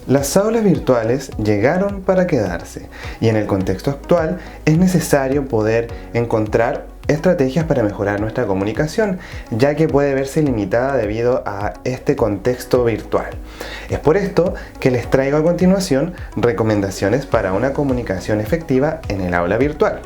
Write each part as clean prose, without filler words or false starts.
Las aulas virtuales llegaron para quedarse y en el contexto actual es necesario poder encontrar estrategias para mejorar nuestra comunicación, ya que puede verse limitada debido a este contexto virtual. Es por esto que les traigo a continuación recomendaciones para una comunicación efectiva en el aula virtual.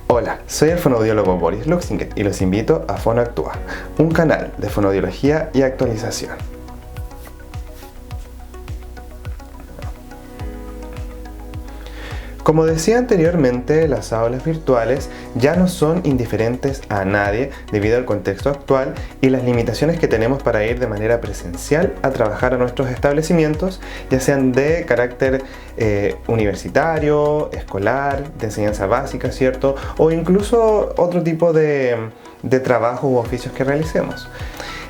Hola, soy el fonoaudiólogo Boris Luxinger y los invito a Fono Actúa, un canal de fonoaudiología y actualización. Como decía anteriormente, las aulas virtuales ya no son indiferentes a nadie debido al contexto actual y las limitaciones que tenemos para ir de manera presencial a trabajar a nuestros establecimientos, ya sean de carácter universitario, escolar, de enseñanza básica, ¿cierto? O incluso otro tipo de trabajos u oficios que realicemos.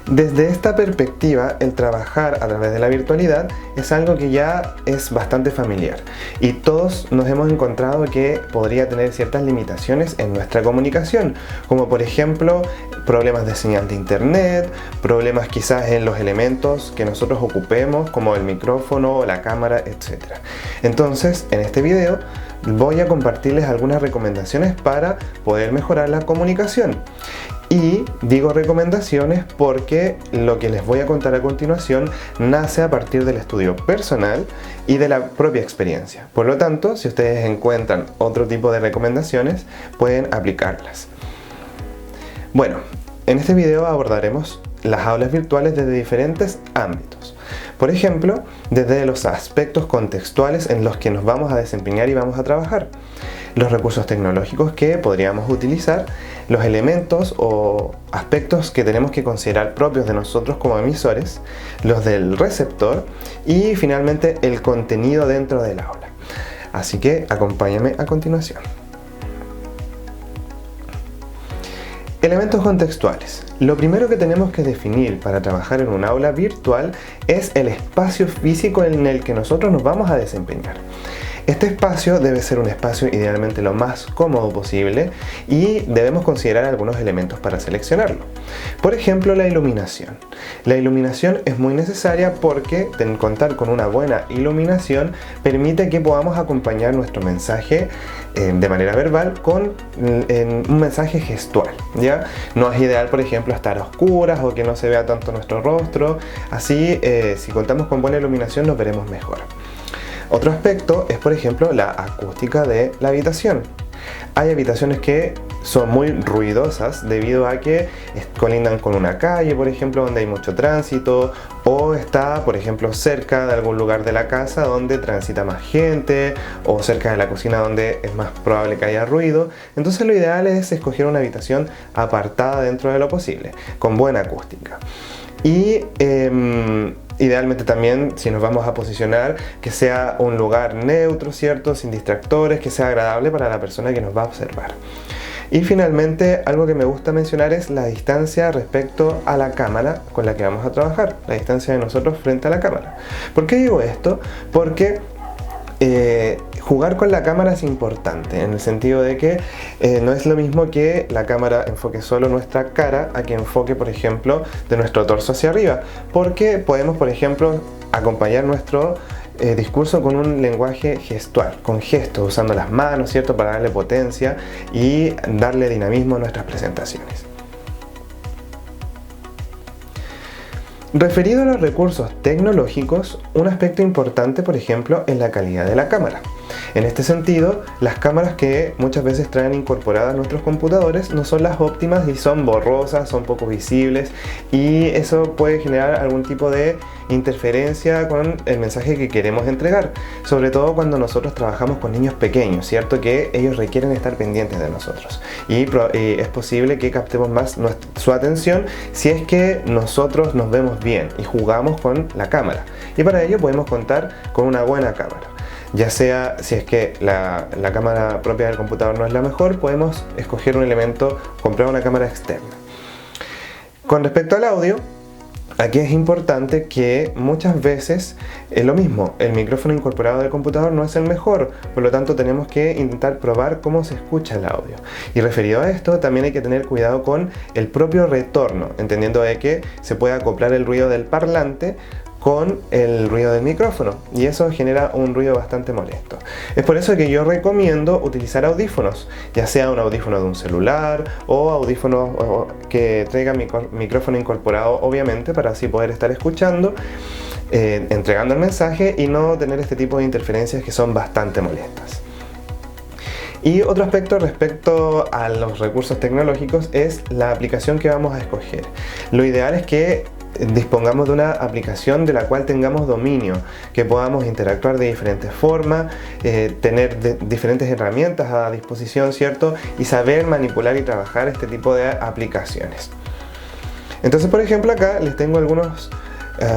Desde esta perspectiva, el trabajar a través de la virtualidad es algo que ya es bastante familiar y todos nos hemos encontrado que podría tener ciertas limitaciones en nuestra comunicación, como por ejemplo problemas de señal de internet, problemas quizás en los elementos que nosotros ocupemos como el micrófono o la cámara, etc. Entonces, en este video voy a compartirles algunas recomendaciones para poder mejorar la comunicación. Y digo recomendaciones porque lo que les voy a contar a continuación nace a partir del estudio personal y de la propia experiencia. Por lo tanto, si ustedes encuentran otro tipo de recomendaciones, pueden aplicarlas. Bueno, en este video abordaremos las aulas virtuales desde diferentes ámbitos. Por ejemplo, desde los aspectos contextuales en los que nos vamos a desempeñar y vamos a trabajar, los recursos tecnológicos que podríamos utilizar, los elementos o aspectos que tenemos que considerar propios de nosotros como emisores, los del receptor y finalmente el contenido dentro del aula. Así que acompáñame a continuación. Elementos contextuales. Lo primero que tenemos que definir para trabajar en un aula virtual es el espacio físico en el que nosotros nos vamos a desempeñar. Este espacio debe ser un espacio idealmente lo más cómodo posible y debemos considerar algunos elementos para seleccionarlo. Por ejemplo, la iluminación. La iluminación es muy necesaria porque contar con una buena iluminación permite que podamos acompañar nuestro mensaje de manera verbal con un mensaje gestual, ¿ya? No es ideal, por ejemplo, estar a oscuras o que no se vea tanto nuestro rostro. Así, si contamos con buena iluminación nos veremos mejor. Otro aspecto es, por ejemplo, la acústica de la habitación. Hay habitaciones que son muy ruidosas debido a que colindan con una calle, por ejemplo, donde hay mucho tránsito, o está, por ejemplo, cerca de algún lugar de la casa donde transita más gente, o cerca de la cocina donde es más probable que haya ruido. Entonces lo ideal es escoger una habitación apartada dentro de lo posible, con buena acústica. Y idealmente también, si nos vamos a posicionar, que sea un lugar neutro, ¿cierto? Sin distractores, que sea agradable para la persona que nos va a observar. Y finalmente, algo que me gusta mencionar es la distancia respecto a la cámara con la que vamos a trabajar, la distancia de nosotros frente a la cámara. ¿Por qué digo esto? Porque jugar con la cámara es importante, en el sentido de que no es lo mismo que la cámara enfoque solo nuestra cara a que enfoque, por ejemplo, de nuestro torso hacia arriba, porque podemos, por ejemplo, acompañar nuestro discurso con un lenguaje gestual, con gestos, usando las manos, ¿cierto?, para darle potencia y darle dinamismo a nuestras presentaciones. Referido a los recursos tecnológicos, un aspecto importante, por ejemplo, es la calidad de la cámara. En este sentido, las cámaras que muchas veces traen incorporadas nuestros computadores no son las óptimas y son borrosas, son poco visibles, y eso puede generar algún tipo de interferencia con el mensaje que queremos entregar, sobre todo cuando nosotros trabajamos con niños pequeños, ¿cierto? Que ellos requieren estar pendientes de nosotros y es posible que captemos más su atención si es que nosotros nos vemos bien y jugamos con la cámara, y para ello podemos contar con una buena cámara. Ya sea, si es que la cámara propia del computador no es la mejor, podemos escoger un elemento, comprar una cámara externa. Con respecto al audio, aquí es importante que muchas veces es lo mismo, el micrófono incorporado del computador no es el mejor, por lo tanto tenemos que intentar probar cómo se escucha el audio. Y referido a esto, también hay que tener cuidado con el propio retorno, entendiendo de que se puede acoplar el ruido del parlante con el ruido del micrófono, y eso genera un ruido bastante molesto. Es por eso que yo recomiendo utilizar audífonos, ya sea un audífono de un celular o audífono que traiga micrófono incorporado, obviamente, para así poder estar escuchando, entregando el mensaje y no tener este tipo de interferencias que son bastante molestas. Y otro aspecto respecto a los recursos tecnológicos es la aplicación que vamos a escoger. Lo ideal es que dispongamos de una aplicación de la cual tengamos dominio, que podamos interactuar de diferentes formas, tener diferentes herramientas a disposición, ¿cierto? Y saber manipular y trabajar este tipo de aplicaciones. Entonces, por ejemplo, acá les tengo algunos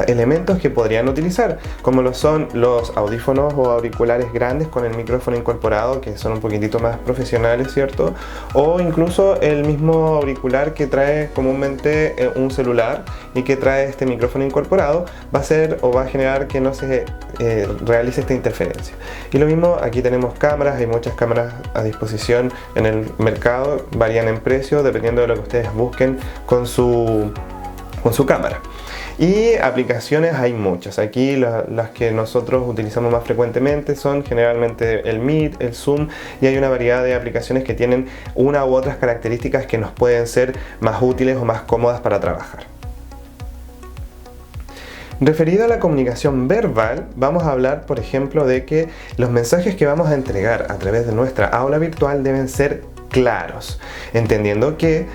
elementos que podrían utilizar, como lo son los audífonos o auriculares grandes con el micrófono incorporado, que son un poquitito más profesionales, ¿cierto? O incluso el mismo auricular que trae comúnmente un celular y que trae este micrófono incorporado, va a generar que no se realice esta interferencia. Y lo mismo, aquí tenemos cámaras, hay muchas cámaras a disposición en el mercado, varían en precio dependiendo de lo que ustedes busquen con su cámara. Y aplicaciones hay muchas. Aquí las que nosotros utilizamos más frecuentemente son generalmente el Meet, el Zoom, y hay una variedad de aplicaciones que tienen una u otras características que nos pueden ser más útiles o más cómodas para trabajar. Referido a la comunicación verbal, vamos a hablar, por ejemplo, de que los mensajes que vamos a entregar a través de nuestra aula virtual deben ser claros, entendiendo que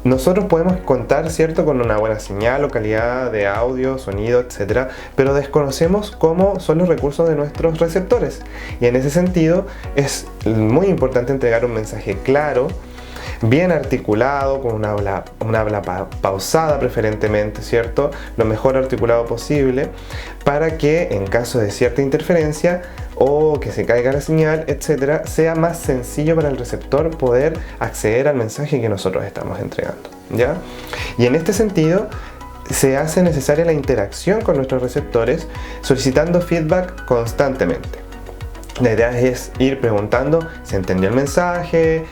nosotros podemos contar, ¿cierto?, con una buena señal o calidad de audio, sonido, etc., pero desconocemos cómo son los recursos de nuestros receptores. Y en ese sentido es muy importante entregar un mensaje claro, bien articulado, con una habla pausada preferentemente, ¿cierto?, lo mejor articulado posible, para que en caso de cierta interferencia o que se caiga la señal, etcétera, sea más sencillo para el receptor poder acceder al mensaje que nosotros estamos entregando, ¿ya? Y en este sentido se hace necesaria la interacción con nuestros receptores, solicitando feedback constantemente. La idea es ir preguntando: ¿se entendió el mensaje?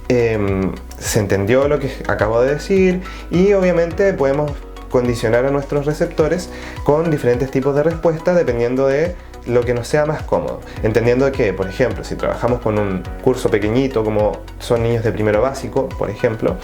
¿Se entendió lo que acabo de decir? Y obviamente podemos condicionar a nuestros receptores con diferentes tipos de respuesta dependiendo de lo que nos sea más cómodo, entendiendo que, por ejemplo, si trabajamos con un curso pequeñito como son niños de primero básico, por ejemplo,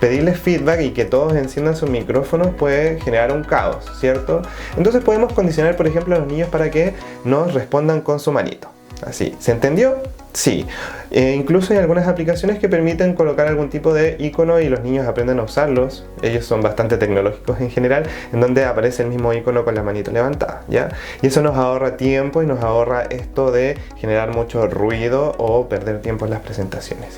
pedirles feedback y que todos enciendan sus micrófonos puede generar un caos, ¿cierto? Entonces podemos condicionar, por ejemplo, a los niños para que nos respondan con su manito. Así, ¿se entendió? Sí. Incluso hay algunas aplicaciones que permiten colocar algún tipo de icono y los niños aprenden a usarlos. Ellos son bastante tecnológicos en general, en donde aparece el mismo icono con la manito levantada, ¿ya? Y eso nos ahorra tiempo y nos ahorra esto de generar mucho ruido o perder tiempo en las presentaciones.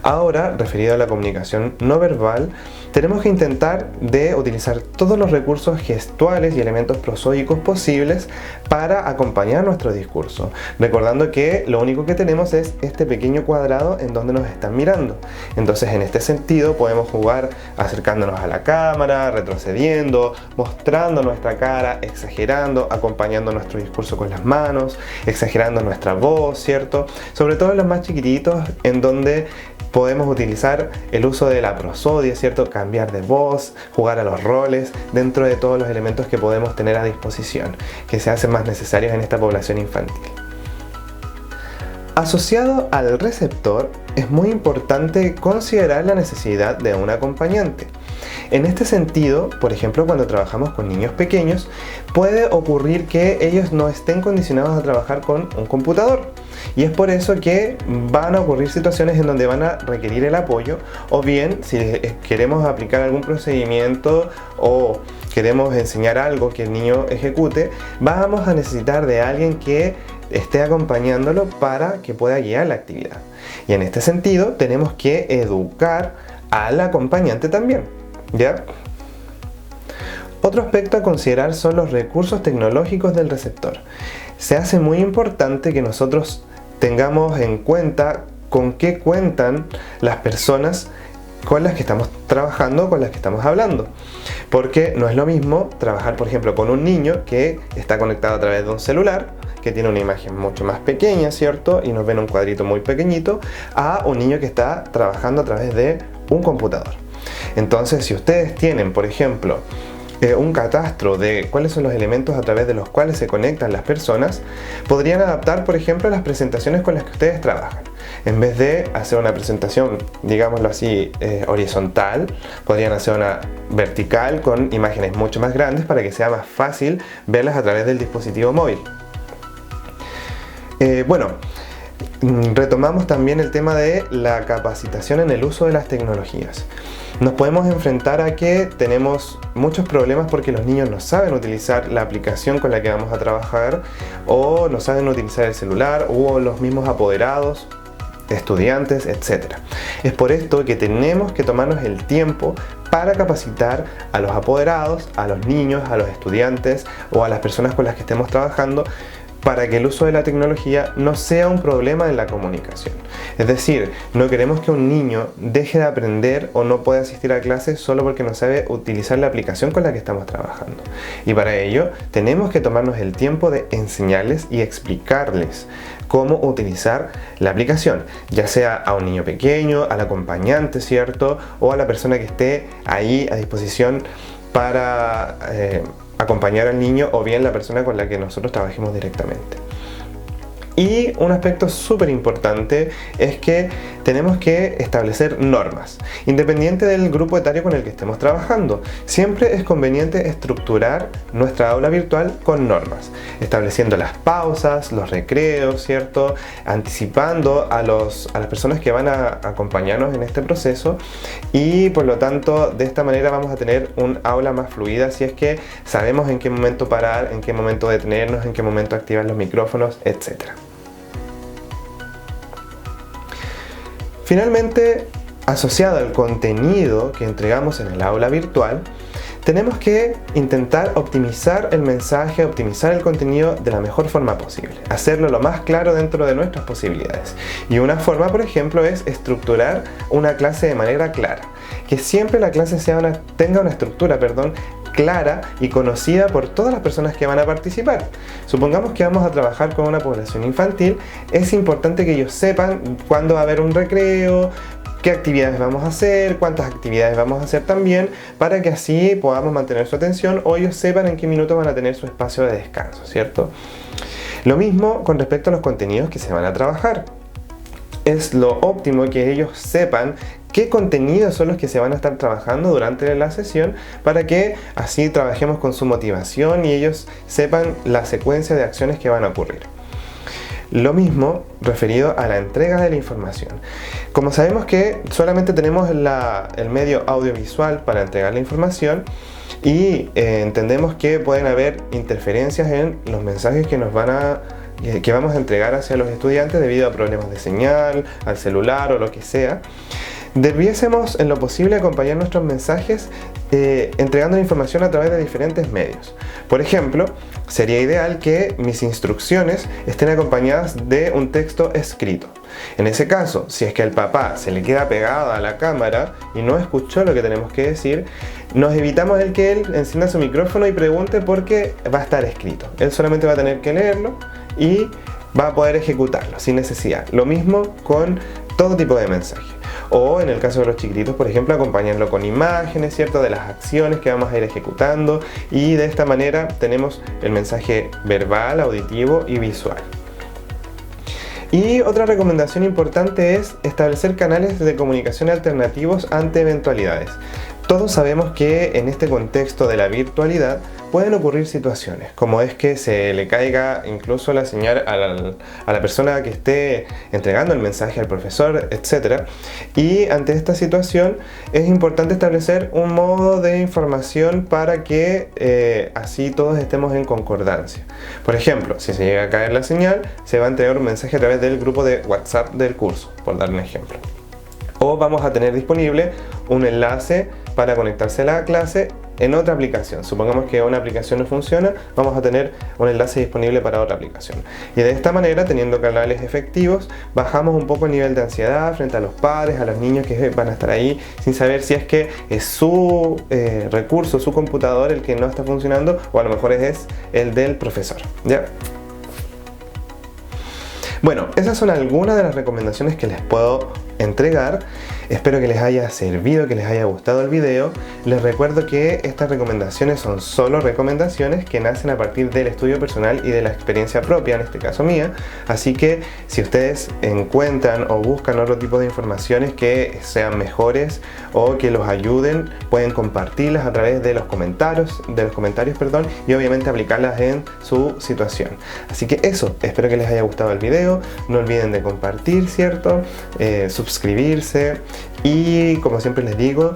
Ahora, referido a la comunicación no verbal, tenemos que intentar de utilizar todos los recursos gestuales y elementos prosódicos posibles para acompañar nuestro discurso, recordando que lo único que tenemos es este pequeño cuadrado en donde nos están mirando. Entonces, en este sentido podemos jugar acercándonos a la cámara, retrocediendo, mostrando nuestra cara, exagerando, acompañando nuestro discurso con las manos, exagerando nuestra voz, ¿cierto? Sobre todo en los más chiquititos, en donde podemos utilizar el uso de la prosodia, ¿cierto? Cambiar de voz, jugar a los roles, dentro de todos los elementos que podemos tener a disposición, que se hacen más necesarios en esta población infantil. Asociado al receptor, es muy importante considerar la necesidad de un acompañante. En este sentido, por ejemplo, cuando trabajamos con niños pequeños, puede ocurrir que ellos no estén condicionados a trabajar con un computador. Y es por eso que van a ocurrir situaciones en donde van a requerir el apoyo, o bien si queremos aplicar algún procedimiento o queremos enseñar algo que el niño ejecute, vamos a necesitar de alguien que esté acompañándolo para que pueda guiar la actividad. Y en este sentido tenemos que educar al acompañante también, ¿ya? Otro aspecto a considerar son los recursos tecnológicos del receptor. Se hace muy importante que nosotros tengamos en cuenta con qué cuentan las personas con las que estamos trabajando, con las que estamos hablando. Porque no es lo mismo trabajar, por ejemplo, con un niño que está conectado a través de un celular, que tiene una imagen mucho más pequeña, ¿cierto? Y nos ven un cuadrito muy pequeñito, a un niño que está trabajando a través de un computador. Entonces, si ustedes tienen, por ejemplo, un catastro de cuáles son los elementos a través de los cuales se conectan las personas, podrían adaptar, por ejemplo, las presentaciones con las que ustedes trabajan. En vez de hacer una presentación, digámoslo así, horizontal, podrían hacer una vertical con imágenes mucho más grandes para que sea más fácil verlas a través del dispositivo móvil. Retomamos también el tema de la capacitación en el uso de las tecnologías. Nos podemos enfrentar a que tenemos muchos problemas porque los niños no saben utilizar la aplicación con la que vamos a trabajar, o no saben utilizar el celular, o los mismos apoderados, estudiantes, etc. Es por esto que tenemos que tomarnos el tiempo para capacitar a los apoderados, a los niños, a los estudiantes o a las personas con las que estemos trabajando, para que el uso de la tecnología no sea un problema en la comunicación. Es decir, no queremos que un niño deje de aprender o no pueda asistir a clases solo porque no sabe utilizar la aplicación con la que estamos trabajando. Y para ello tenemos que tomarnos el tiempo de enseñarles y explicarles cómo utilizar la aplicación, ya sea a un niño pequeño, al acompañante, ¿cierto? O a la persona que esté ahí a disposición para acompañar al niño, o bien la persona con la que nosotros trabajemos directamente. Y un aspecto súper importante es que tenemos que establecer normas, independiente del grupo etario con el que estemos trabajando. Siempre es conveniente estructurar nuestra aula virtual con normas, estableciendo las pausas, los recreos, ¿cierto? Anticipando a las personas que van a acompañarnos en este proceso, y por lo tanto de esta manera vamos a tener un aula más fluida, si es que sabemos en qué momento parar, en qué momento detenernos, en qué momento activar los micrófonos, etc. Finalmente, asociado al contenido que entregamos en el aula virtual, tenemos que intentar optimizar el mensaje, optimizar el contenido de la mejor forma posible, hacerlo lo más claro dentro de nuestras posibilidades. Y una forma, por ejemplo, es estructurar una clase de manera clara, que siempre la clase tenga una estructura, clara y conocida por todas las personas que van a participar. Supongamos que vamos a trabajar con una población infantil, es importante que ellos sepan cuándo va a haber un recreo, qué actividades vamos a hacer, cuántas actividades vamos a hacer también, para que así podamos mantener su atención, o ellos sepan en qué minutos van a tener su espacio de descanso, ¿cierto? Lo mismo con respecto a los contenidos que se van a trabajar. Es lo óptimo que ellos sepan qué contenidos son los que se van a estar trabajando durante la sesión, para que así trabajemos con su motivación y ellos sepan la secuencia de acciones que van a ocurrir. Lo mismo referido a la entrega de la información. Como sabemos que solamente tenemos el medio audiovisual para entregar la información, y entendemos que pueden haber interferencias en los mensajes que vamos a entregar hacia los estudiantes debido a problemas de señal, al celular o lo que sea, debiésemos en lo posible acompañar nuestros mensajes entregando la información a través de diferentes medios. Por ejemplo, sería ideal que mis instrucciones estén acompañadas de un texto escrito. En ese caso, si es que al papá se le queda pegado a la cámara y no escuchó lo que tenemos que decir, nos evitamos el que él encienda su micrófono y pregunte, porque va a estar escrito. Él solamente va a tener que leerlo y va a poder ejecutarlo sin necesidad. Lo mismo con todo tipo de mensaje. O en el caso de los chiquititos, por ejemplo, acompañarlo con imágenes, ¿cierto?, de las acciones que vamos a ir ejecutando, y de esta manera tenemos el mensaje verbal, auditivo y visual. Y otra recomendación importante es establecer canales de comunicación alternativos ante eventualidades. Todos sabemos que en este contexto de la virtualidad pueden ocurrir situaciones, como es que se le caiga incluso la señal a la persona que esté entregando el mensaje al profesor, etc. Y ante esta situación es importante establecer un modo de información para que así todos estemos en concordancia. Por ejemplo, si se llega a caer la señal, se va a entregar un mensaje a través del grupo de WhatsApp del curso, por dar un ejemplo. O vamos a tener disponible un enlace para conectarse a la clase en otra aplicación. Supongamos que una aplicación no funciona, vamos a tener un enlace disponible para otra aplicación. Y de esta manera, teniendo canales efectivos, bajamos un poco el nivel de ansiedad frente a los padres, a los niños que van a estar ahí sin saber si es que es su recurso, su computador el que no está funcionando, o a lo mejor es el del profesor, ¿ya? Bueno, esas son algunas de las recomendaciones que les puedo entregar. Espero que les haya servido, que les haya gustado el video. Les recuerdo que estas recomendaciones son solo recomendaciones que nacen a partir del estudio personal y de la experiencia propia, en este caso mía. Así que si ustedes encuentran o buscan otro tipo de informaciones que sean mejores o que los ayuden, pueden compartirlas a través de los comentarios, y obviamente aplicarlas en su situación. Así que eso, espero que les haya gustado el video. No olviden de compartir, ¿cierto? Suscribirse. Y como siempre les digo,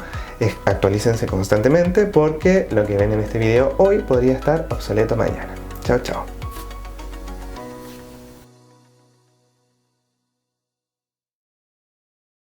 actualícense constantemente porque lo que ven en este video hoy podría estar obsoleto mañana. Chao, chao.